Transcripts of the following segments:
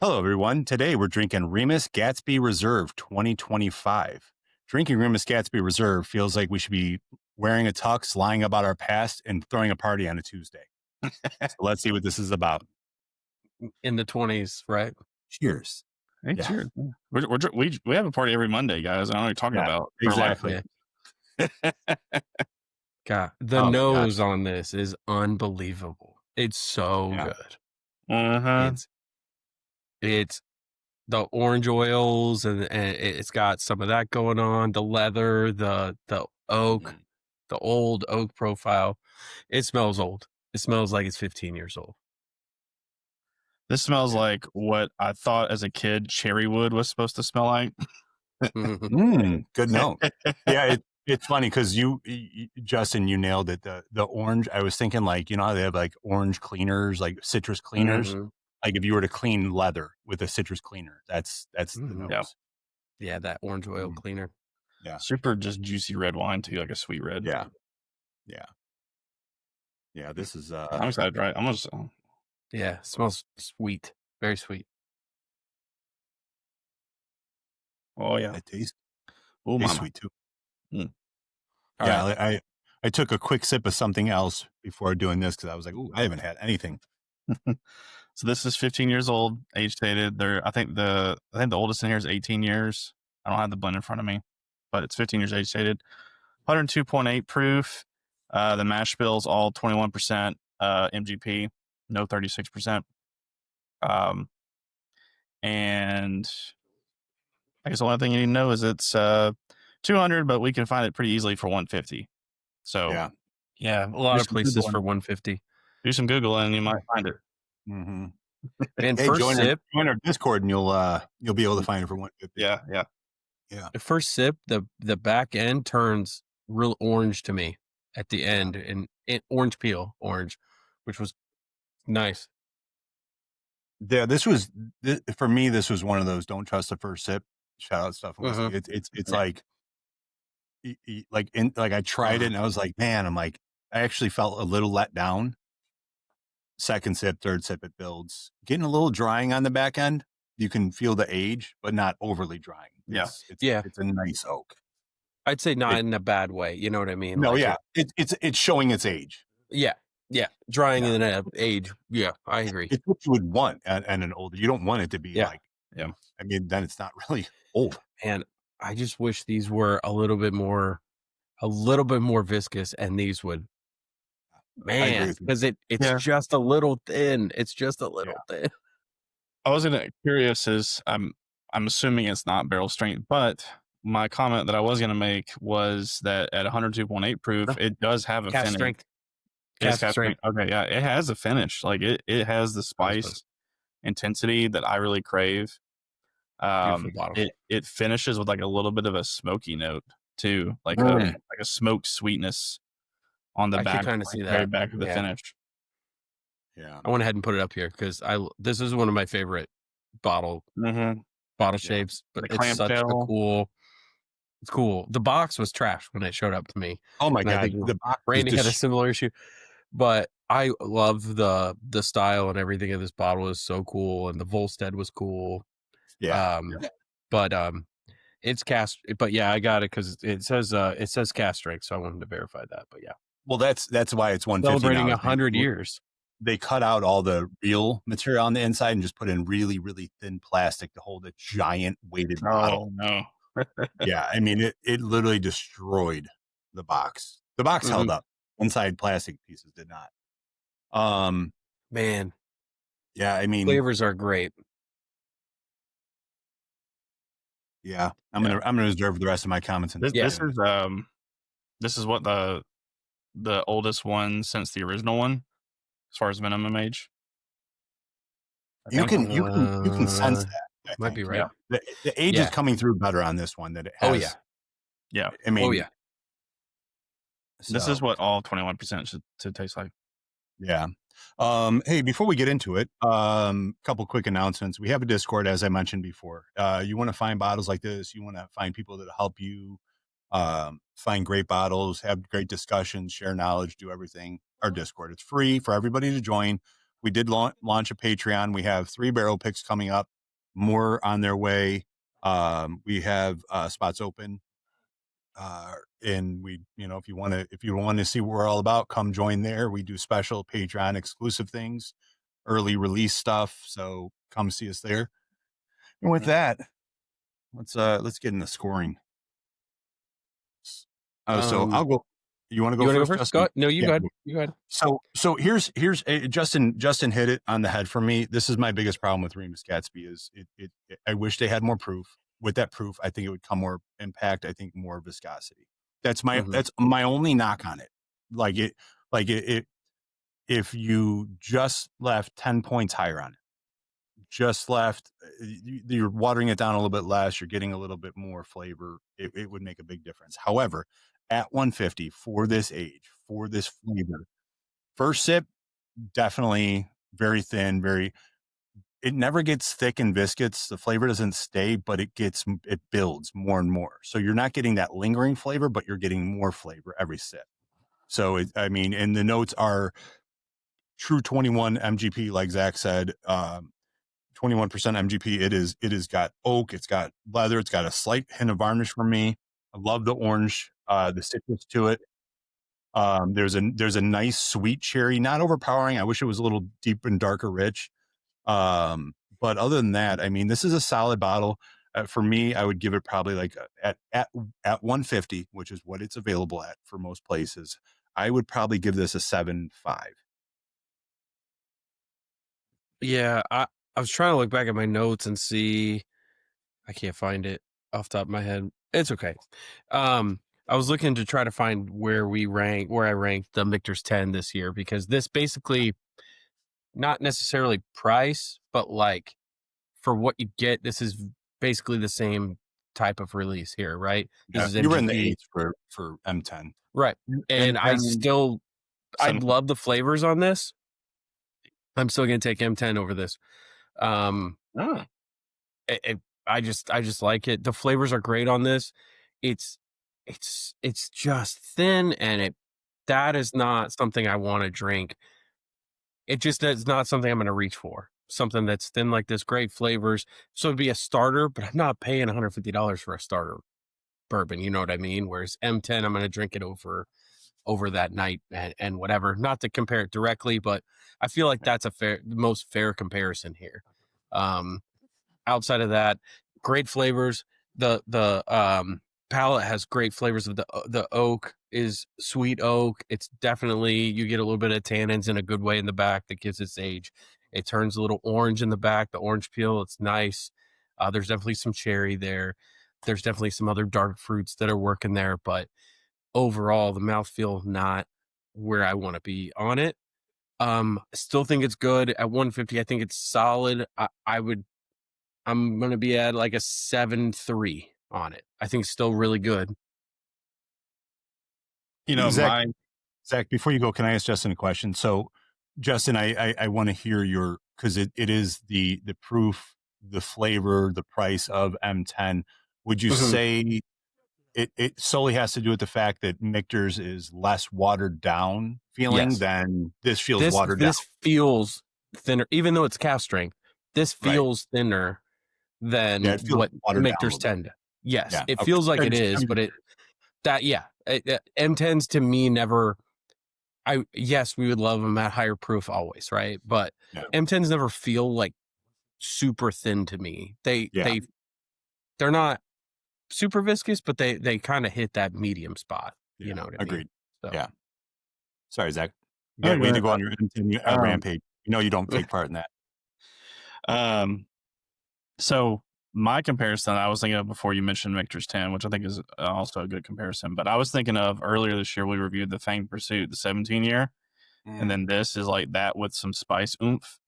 Hello, everyone. Today we're drinking Remus Gatsby Reserve 2025. Drinking Remus Gatsby Reserve feels like we should be wearing a tux, lying about our past, and throwing a party on a Tuesday. So let's see what this is about. In the 20s, right? Cheers. Hey, Yeah. cheers. We have a party every Monday, guys. I don't know what you're talking Yeah, about. exactly. God, the Oh my God. nose on this is unbelievable. It's so Yeah. good. Uh-huh. It's the orange oils and it's got some of that going on. The leather, the oak, the old oak profile. It smells old. It smells like it's 15 years old. This smells like what I thought as a kid cherry wood was supposed to smell like. Good note. Yeah, it's funny because Justin, you nailed it. The orange, I was thinking like, you know how they have like orange cleaners, like citrus cleaners? Mhm. Like if you were to clean leather with a citrus cleaner, that's the Mhm. nose. Yeah, that orange oil Mm. cleaner. Yeah. Super just juicy red wine too, like a sweet red. Yeah. This is I'm excited, right? I'm just Yeah, it smells sweet. Very sweet. oh yeah. it tastes Oh mama. sweet too. All Yeah, right. I took a quick sip of something else before doing this because I was like, ooh, I haven't had anything. So this is 15 years old, age stated. I think the oldest in here is 18 years. I don't have the blend in front of me, but it's 15 years age stated. 102.8 proof. The mash bill's all 21% MGP, no 36%. And I guess the only thing you need to know is it's 200, but we can find it pretty easily for 150. So Yeah, a lot Do of some places Googling. for 150. do some Googling and you might find it. Mm-hmm. And Hey, first join sip, our Discord and you'll be able to find it for 150. Yeah. the first sip, the back end turns real orange to me at the end, and orange peel, which was nice. Yeah, for me. This was one of those don't trust the first sip. Shout out stuff. Mhm. It's like I tried it and I was like, man, I actually felt a little let down. Second sip, third sip, it builds. Getting a little drying on the back end. You can feel the age, but not overly drying. Yeah. It's a nice oak. I'd say not in a bad way. You know what I mean? No, Like yeah, it's showing its age. yeah, drying Yeah. in an age. Yeah, I agree. It's what you would want at an older. You don't want it to be Yeah. like, Yeah. I mean, then it's not really old. And I just wish these were a little bit more viscous, and these would, I agree man, with you. because it's Yeah. just a little thin. It's just a little thin. I was curious is I'm assuming it's not barrel strength, but my comment that I was gonna make was that at 102.8 proof, it does have a Cask finish. strength. It's Cask cask strength. strength. Okay, yeah, it has a finish. Like it has the spice intensity that I really crave. Beautiful bottle. It finishes with like a little bit of a smoky note too, like a smoked sweetness on the I could back, kinda see very that. back of the Yeah. finish. Yeah. I went ahead and put it up here because this is one of my favorite bottle shapes, but The it's such a clamshell. cool. It's cool. The box was trash when it showed up to me. Oh my And I God. think The box Randy had a is similar issue, but I love the style and everything of this bottle is so cool, and the Volstead was cool. yeah. But it's cast. But yeah, I got it because it says cast strength, so I wanted to verify that. But yeah, Well, that's why it's 150 celebrating now. 100 years. They cut out all the real material on the inside and just put in really, really thin plastic to hold a giant weighted bottle. Oh no. Yeah, I mean it literally destroyed the box. The box held up. Inside plastic pieces did not. Man, Yeah, I mean, flavors are great. yeah. I'm gonna reserve the rest of my comments. This is what the oldest one since the original one, as far as minimum age. You can sense that. I Might think. be right. Yeah. The age is coming through better on this one that it has. Oh yeah. Yeah. I mean, Oh yeah. This is what all 21% should taste like. Yeah. Hey, before we get into it, couple quick announcements. We have a Discord, as I mentioned before. You want to find bottles like this, you want to find people that help you find great bottles, have great discussions, share knowledge, do everything. Our Discord, it's free for everybody to join. we did launch a Patreon. We have 3 barrel picks coming up, more on their way. We have spots open. And we, if you want to see what we're all about, come join there. We do special Patreon exclusive things, early release stuff. So come see us there. And with that, let's get into scoring. So I'll go. You want to go first? Justin? Go, no, you go ahead. You go ahead. So here's Justin hit it on the head for me. This is my biggest problem with Remus Gatsby is I wish they had more proof. With that proof, I think it would come more impact. I think more viscosity. That's my only knock on it. If you just left 10 points higher on it, you're watering it down a little bit less, you're getting a little bit more flavor, it would make a big difference. However, at 150 for this age, for this flavor, first sip, definitely very thin, it never gets thick and viscous. The flavor doesn't stay, but it builds more and more. So you're not getting that lingering flavor, but you're getting more flavor every sip. So and the notes are true 21 MGP, like Zach said, 21% MGP. It has got oak, it's got leather, it's got a slight hint of varnish for me. I love the orange, the citrus to it. There's a nice sweet cherry, not overpowering. I wish it was a little deep and darker rich. But other than that, this is a solid bottle. For me, I would give it probably like at 150, which is what it's available at for most places. I would probably give this a 7.5. Yeah, I was trying to look back at my notes and see. I can't find it off the top of my head. It's okay. I was looking to try to find where I ranked the Michter's 10 this year, because this basically, not necessarily price, but like for what you get, this is basically the same type of release here, right? This is you were in the MGP. 8s for M10. Right. And I love the flavors on this. I'm still going to take M10 over this. I just like it. The flavors are great on this. It's just thin, and that is not something I want to drink. It just is not something I'm going to reach for. Something that's thin like this, great flavors. So it'd be a starter, but I'm not paying $150 for a starter bourbon. You know what I mean? Whereas M10, I'm going to drink it over that night and whatever. Not to compare it directly, but I feel like that's the most fair comparison here. Outside of that, great flavors. The palate has great flavors. Of the oak is sweet oak. It's definitely, you get a little bit of tannins in a good way in the back that gives its age. It turns a little orange in the back, the orange peel. It's nice. There's definitely some cherry there. There's definitely some other dark fruits that are working there, but overall, the mouthfeel not where I want to be on it. Still think it's good at 150. I think it's solid. I'm going to be at like a 7.3 on it. I think it's still really good. Zach, before you go, can I ask Justin a question? So, Justin, I want to hear because it is the proof, the flavor, the price of M10. Would you say it solely has to do with the fact that Michter's is less watered down feeling than this feels watered down? This feels thinner, even though it's calf strength. This feels thinner than what Michter's tend. Yes, it feels like it is, but M10s to me never. Yes, we would love them at higher proof always, right? But M10s never feel like super thin to me. They're not super viscous, but they kind of hit that medium spot. You know what I mean? Agreed. So. Yeah. Sorry, Zach. We need to go on your M10 rampage. You don't take part in that. So my comparison, I was thinking of before you mentioned Michter's 10, which I think is also a good comparison. But I was thinking of earlier this year, we reviewed the Fang Pursuit, the 17-year. And then this is like that with some spice oomph.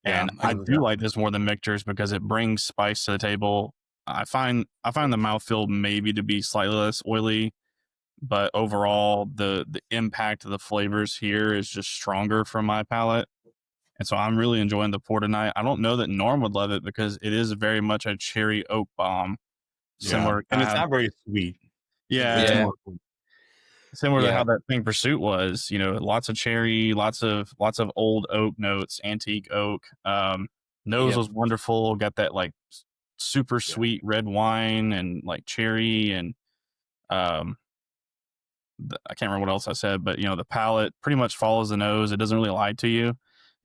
And I do like this more than Michter's because it brings spice to the table. I find the mouthfeel maybe to be slightly less oily, but overall the impact of the flavors here is just stronger from my palate. And so I'm really enjoying the pour tonight. I don't know that Norm would love it because it is very much a cherry oak bomb. Similar. And it's not very sweet. Yeah. Similar to Yeah. how that thing Pursuit was, lots of cherry, lots of old oak notes, antique oak. Nose Yep. was wonderful. Got that like super sweet red wine and like cherry and um I can't remember what else I said, but the palate pretty much follows the nose. It doesn't really lie to you.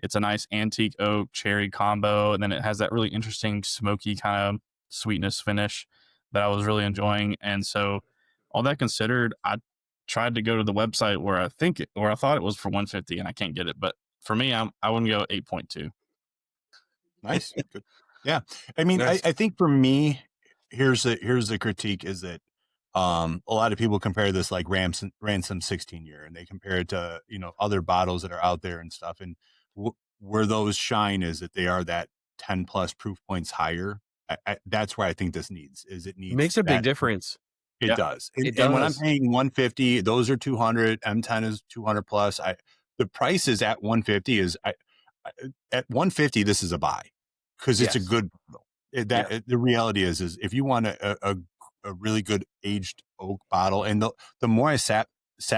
It's a nice antique oak cherry combo, and then it has that really interesting smoky kind of sweetness finish that I was really enjoying. And so, all that considered, I tried to go to the website where I thought it was for 150, and I can't get it. But for me, I wouldn't go 8.2. Nice. Good. Yeah. I mean, Nice. I think for me, here's the critique is that a lot of people compare this like ransom 16 year, and they compare it to, other bottles that are out there and stuff. And where those shine is that they are that 10 plus proof points higher. That's where I think this needs Makes a big that. difference. It Yeah. does. It And when I'm does. paying 150, those are 200, M10 is 200 plus. The price is at 150 at 150, this is a buy because it's a Yes. good bottle. The reality is if you want a really good aged oak bottle, and the more I sat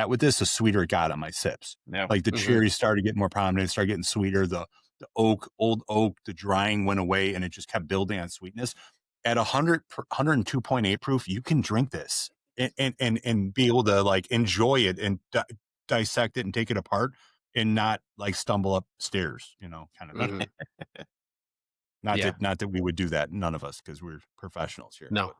with this, the sweeter it got on my sips. Yeah. Like the cherries started getting more prominent, started getting sweeter. The old oak, the drying went away, and it just kept building on sweetness. At 102.8 proof, you can drink this and be able to like enjoy it and dissect it and take it apart and not like stumble upstairs, kind of thing. Not that we would do that, none of us, because we're professionals here. No.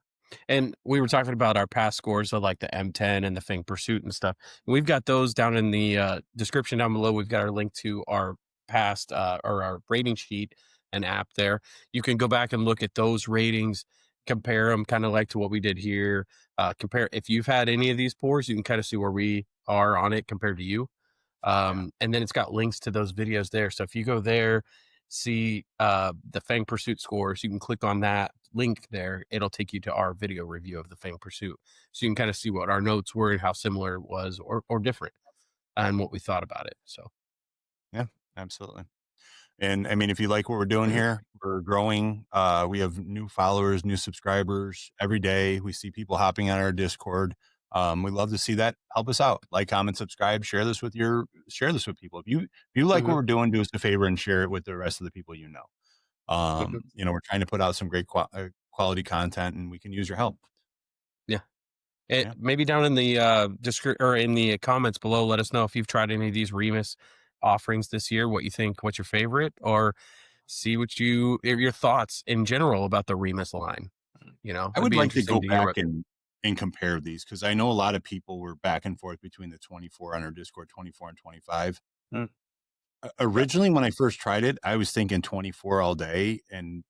And we were talking about our past scores of like the M10 and the Fang Pursuit and stuff. We've got those down in the description down below. We've got our link to our past or our rating sheet and app there. You can go back and look at those ratings, compare them kind of like to what we did here. Compare if you've had any of these pours, you can kind of see where we are on it compared to you. And then it's got links to those videos there. So if you go there, see the Fang Pursuit scores, you can click on that link there. It'll take you to our video review of the Fang Pursuit. So you can kind of see what our notes were and how similar it was or different and what we thought about it. So Yeah, absolutely. And I mean, if you like what we're doing here, we're growing. We have new followers, new subscribers every day. We see people hopping on our Discord. We love to see that. Help us out. Like, comment, subscribe, share this with people. If you like what we're doing, do us a favor and share it with the rest of the people you know. We're trying to put out some great quality content, and we can use your help. Maybe down in the description or in the comments below, let us know if you've tried any of these Remus offerings this year, what you think, what's your favorite, or see your thoughts in general about the Remus line. I would like to go back and compare these, because I know a lot of people were back and forth between the 24 on our Discord, 24 and 25. Originally, when I first tried it, I was thinking 24 all day, and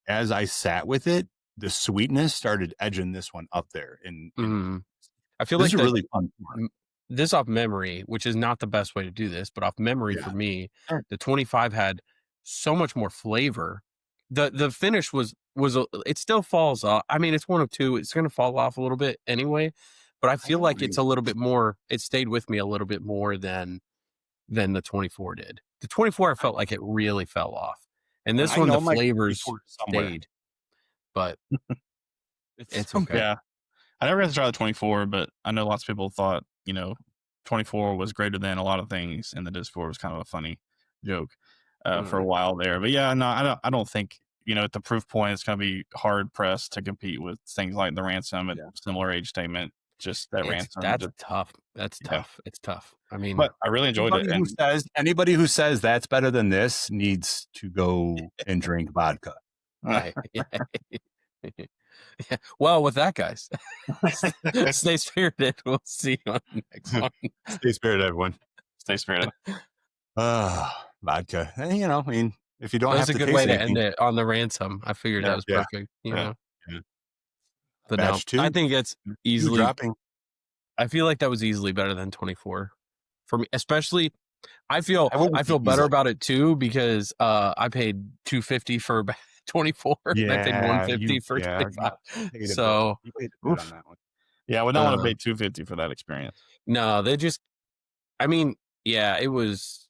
as I sat with it, the sweetness started edging this one up there. And I feel this like is a really fun one. This off memory, which is not the best way to do this, but off memory for me, the 25 had so much more flavor. The finish was it still falls off. I mean, it's 102. It's going to fall off a little bit anyway, but I feel like it's a little bit more. It stayed with me a little bit more than the 24 did. The 24, I felt like it really fell off, and this one the flavors stayed. But it's okay. Yeah, I never got to try the 24, but I know lots of people thought 24 was greater than a lot of things, and the Discord was kind of a funny joke for a while there. But yeah, no, I don't think at the proof point it's going to be hard pressed to compete with things like the ransom and similar age statement. Just that ransom. That's tough. That's tough. It's tough. I mean, but I really enjoyed it. Anybody who says that's better than this needs to go and drink vodka. Right. Yeah. Well, with that, guys, stay spirited. We'll see you on the next one. Stay spirited, everyone. Stay spirited. Vodka. I mean, if you don't have to taste that's a good way anything, to end it on the ransom. I figured that was perfect. Yeah. But no, I think it's easily dropping. I feel like that was easily better than 24 for me, especially. I feel better about it too because I paid $250 for 24 and I paid $150 for 25. So you paid a bit on that one. Yeah, I would not want to pay $250 for that experience. No, they just. I mean, yeah, it was